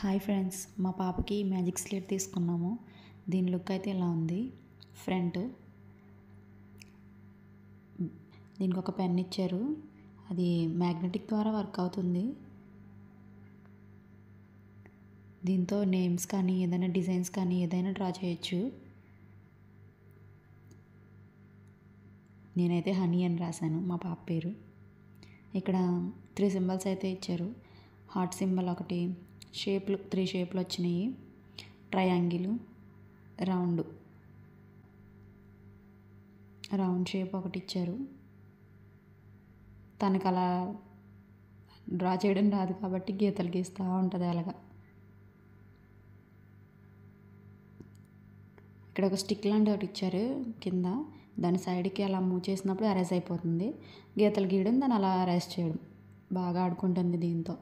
Hi friends, మా పాపకి magic slate తీసుకున్నాము. దీని లుక్ అయితే ఇలా ఉంది. ఫ్రంట్ దీనికి ఒక పెన్ ఇచ్చారు, అది మ్యాగ్నెటిక్ ద్వారా వర్క్ అవుతుంది. దీంతో నేమ్స్ కానీ ఏదైనా డిజైన్స్ కానీ ఏదైనా డ్రా చేయొచ్చు. నేనైతే హనీ అని రాశాను మా పాప పేరు. ఇక్కడ 3 సింబల్స్ అయితే ఇచ్చారు. హార్ట్ సింబల్ ఒకటి, షేప్లు 3 షేప్లు వచ్చినాయి, ట్రయాంగిల్, రౌండ్ షేప్ ఒకటి ఇచ్చారు. తనకు అలా డ్రా చేయడం రాదు కాబట్టి గీతలు గీస్తూ ఉంటుంది అలాగా. ఇక్కడ ఒక స్టిక్ లాంటి ఒకటి ఇచ్చారు కింద, దాని సైడ్కి అలా మూవ్ చేసినప్పుడు అరేజ్ అయిపోతుంది. గీతలు గీయడం, దాన్ని అలా అరేజ్ చేయడం, బాగా ఆడుకుంటుంది దీంతో.